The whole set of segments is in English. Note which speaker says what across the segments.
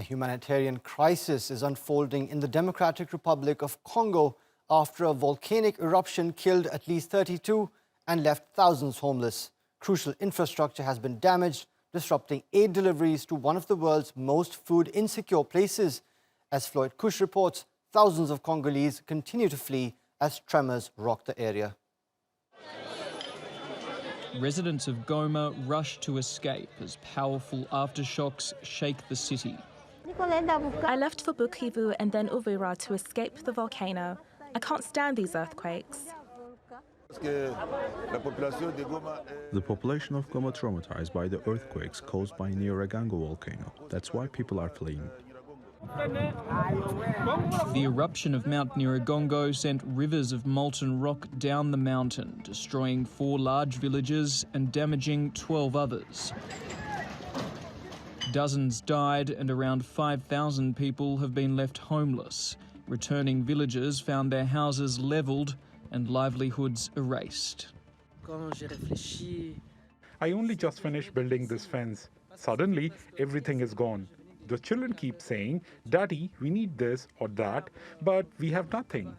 Speaker 1: A humanitarian crisis is unfolding in the Democratic Republic of Congo after a volcanic eruption killed at least 32 and left thousands homeless. Crucial infrastructure has been damaged, disrupting aid deliveries to one of the world's most food-insecure places. As Floyd Cush reports, thousands of Congolese continue to flee as tremors rock the area.
Speaker 2: Residents of Goma rush to escape as powerful aftershocks shake the city.
Speaker 3: I left for Bukavu and then Uvira to escape the volcano. I can't stand these earthquakes.
Speaker 4: The population of Goma traumatized by the earthquakes caused by Nyiragongo volcano. That's why people are fleeing.
Speaker 2: The eruption of Mount Nyiragongo sent rivers of molten rock down the mountain, destroying 4 large villages and damaging 12 others. Dozens died and around 5,000 people have been left homeless. Returning villagers found their houses levelled and livelihoods erased.
Speaker 5: I only just finished building this fence. Suddenly, everything is gone. The children keep saying, "Daddy, we need this or that," but we have nothing.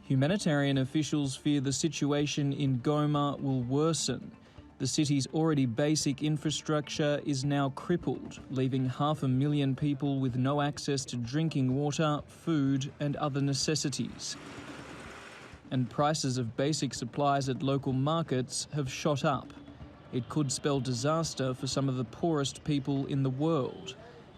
Speaker 2: Humanitarian officials fear the situation in Goma will worsen. The city's already basic infrastructure is now crippled, leaving 500,000 people with no access to drinking water, food and other necessities. And prices of basic supplies at local markets have shot up. It could spell disaster for some of the poorest people in the world.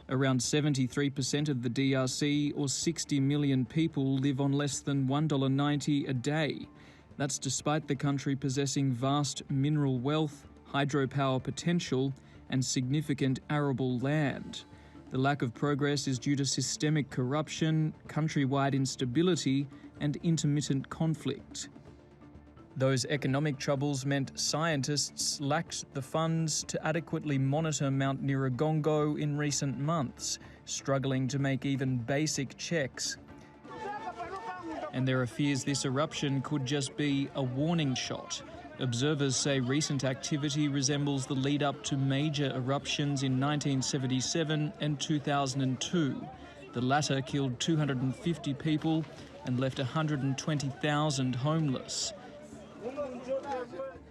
Speaker 2: Around 73% of the DRC, or 60 million people, live on less than $1.90 a day. That's despite the country possessing vast mineral wealth, hydropower potential, and significant arable land. The lack of progress is due to systemic corruption, countrywide instability, and intermittent conflict. Those economic troubles meant scientists lacked the funds to adequately monitor Mount Nyiragongo in recent months, struggling to make even basic checks. And there are fears this eruption could just be a warning shot. Observers say recent activity resembles the lead-up to major eruptions in 1977 and 2002. The latter killed 250 people and left 120,000 homeless.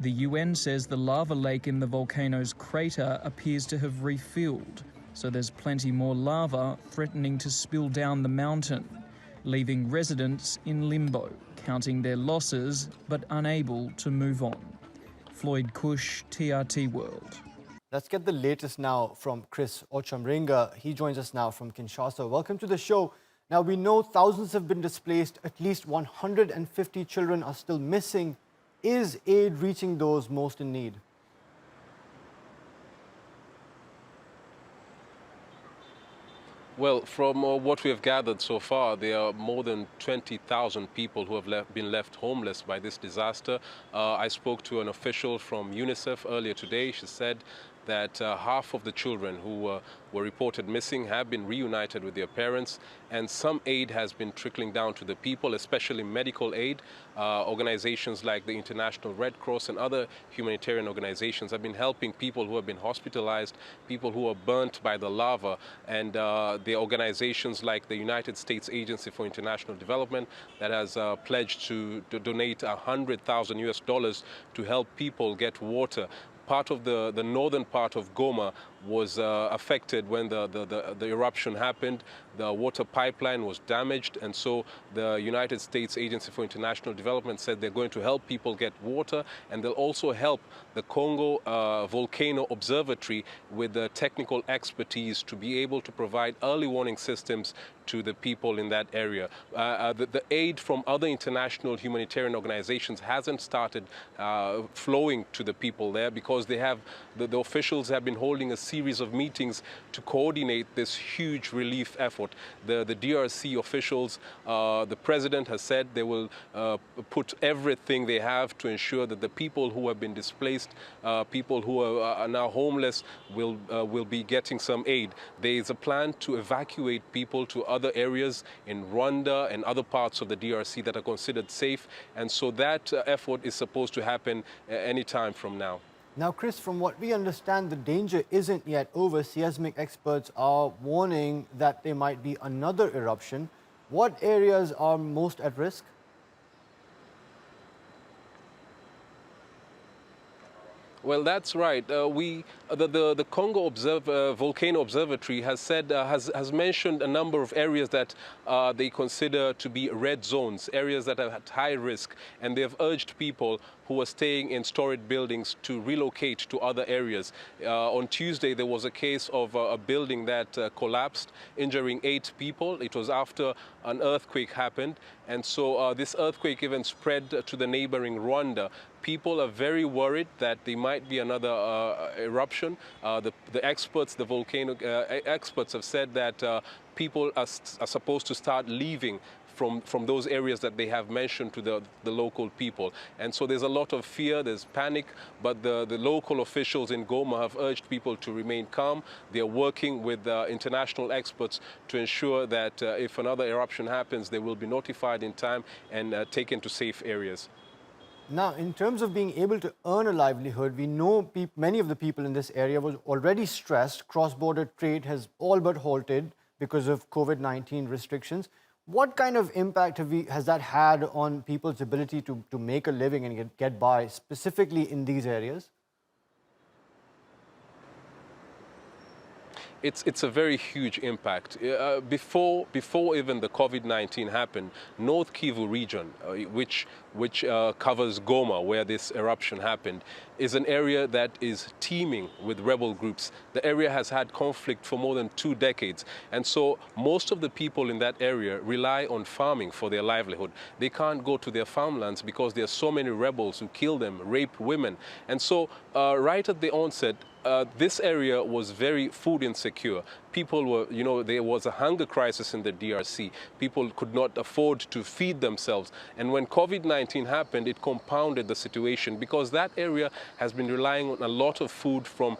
Speaker 2: The UN says the lava lake in the volcano's crater appears to have refilled, so there's plenty more lava threatening to spill down the mountain, leaving residents in limbo, counting their losses but unable to move on. Floyd Cush, TRT World.
Speaker 1: Let's get the latest now from Chris Ocamringa. He joins us now from Kinshasa. Welcome to the show. Now, we know thousands have been displaced. At least 150 children are still missing. Is aid reaching those most in need?
Speaker 6: Well, from what we have gathered so far, there are more than 20,000 people who have been left homeless by this disaster. I spoke to an official from UNICEF earlier today. She said that half of the children who were reported missing have been reunited with their parents, and some aid has been trickling down to the people, especially medical aid. Organizations like the International Red Cross and other humanitarian organizations have been helping people who have been hospitalized, people who are burnt by the lava, and the organizations like the United States Agency for International Development that has pledged to donate $100,000 to help people get water. Part of the northern part of Goma was affected when the eruption happened. The water pipeline was damaged, and so the United States Agency for International Development said they're going to help people get water, and they'll also help the Congo Volcano Observatory with the technical expertise to be able to provide early warning systems to the people in that area. The aid from other international humanitarian organizations hasn't started flowing to the people there because they have the officials have been holding a series of meetings to coordinate this huge relief effort. The DRC officials, the president has said they will put everything they have to ensure that the people who have been displaced, people who are now homeless, will be getting some aid. There is a plan to evacuate people to other areas in Rwanda and other parts of the DRC that are considered safe, and so that effort is supposed to happen any time from now.
Speaker 1: Now, Chris, from what we understand, the danger isn't yet over. Seismic experts are warning that there might be another eruption. What areas are most at risk?
Speaker 6: Well, that's right. The Congo Volcano Observatory has said has mentioned a number of areas that they consider to be red zones, areas that are at high risk, and they have urged people who are staying in storied buildings to relocate to other areas. On Tuesday, there was a case of a building that collapsed, injuring 8 people. It was after an earthquake happened, and so this earthquake even spread to the neighboring Rwanda. People are very worried that there might be another eruption. The experts, the volcano experts have said that people are supposed to start leaving from those areas that they have mentioned to the local people. And so there's a lot of fear, there's panic, but the local officials in Goma have urged people to remain calm. They're working with international experts to ensure that if another eruption happens, they will be notified in time and taken to safe areas.
Speaker 1: Now, in terms of being able to earn a livelihood, we know many of the people in this area were already stressed. Cross-border trade has all but halted because of COVID-19 restrictions. What kind of impact has that had on people's ability to make a living and get by, specifically in these areas?
Speaker 6: It's a very huge impact. Before even the COVID-19 happened, North Kivu region, which covers Goma, where this eruption happened, is an area that is teeming with rebel groups. The area has had conflict for more than 2 decades. And so most of the people in that area rely on farming for their livelihood. They can't go to their farmlands because there are so many rebels who kill them, rape women. And so right at the onset, this area was very food insecure. People were, there was a hunger crisis in the DRC. People could not afford to feed themselves. And when COVID-19 happened, it compounded the situation because that area has been relying on a lot of food from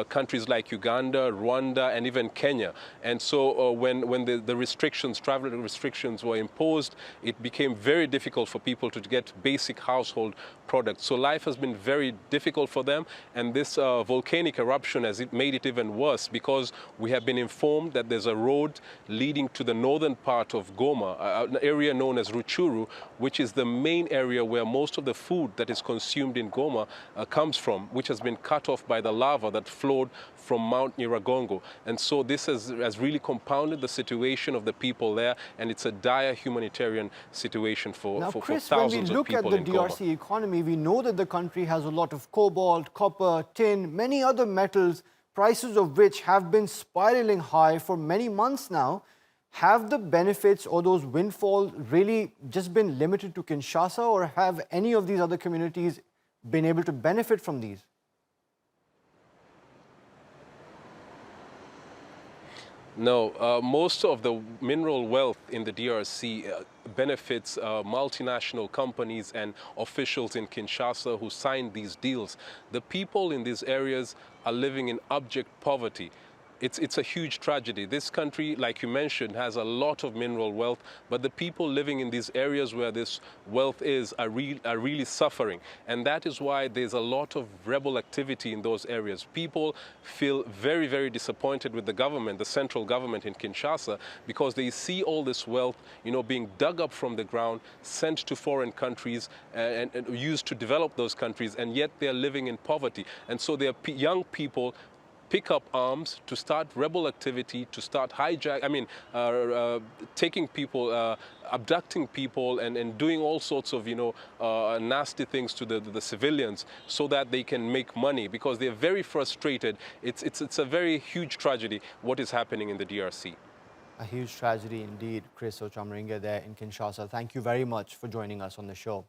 Speaker 6: countries like Uganda, Rwanda, and even Kenya. And so when the restrictions, travel restrictions were imposed, it became very difficult for people to get basic household products. So life has been very difficult for them. And this volcanic eruption has made it even worse because we have been informed that there's a road leading to the northern part of Goma, an area known as Ruchuru, which is the main area where most of the food that is consumed in Goma comes from, which has been cut off by the lava that flowed from Mount Nyiragongo. And so this has really compounded the situation of the people there, and it's a dire humanitarian situation for thousands of people in Goma.
Speaker 1: Now, Chris, when we look at the DRC economy, we know that the country has a lot of cobalt, copper, tin, many other metals, prices of which have been spiraling high for many months now. Have the benefits or those windfalls really just been limited to Kinshasa, or have any of these other communities been able to benefit from these?
Speaker 6: No, most of the mineral wealth in the DRC benefits multinational companies and officials in Kinshasa who signed these deals. The people in these areas are living in abject poverty. It's a huge tragedy. This country, like you mentioned, has a lot of mineral wealth, but the people living in these areas where this wealth is are really suffering. And that is why there's a lot of rebel activity in those areas. People feel very, very disappointed with the government, the central government in Kinshasa, because they see all this wealth, being dug up from the ground, sent to foreign countries and used to develop those countries, and yet they're living in poverty. And so there are young people pick up arms to start rebel activity, to start taking people, abducting people, and doing all sorts of, nasty things to the civilians so that they can make money because they're very frustrated. It's a very huge tragedy what is happening in the DRC.
Speaker 1: A huge tragedy indeed. Chris Ocamringa there in Kinshasa. Thank you very much for joining us on the show.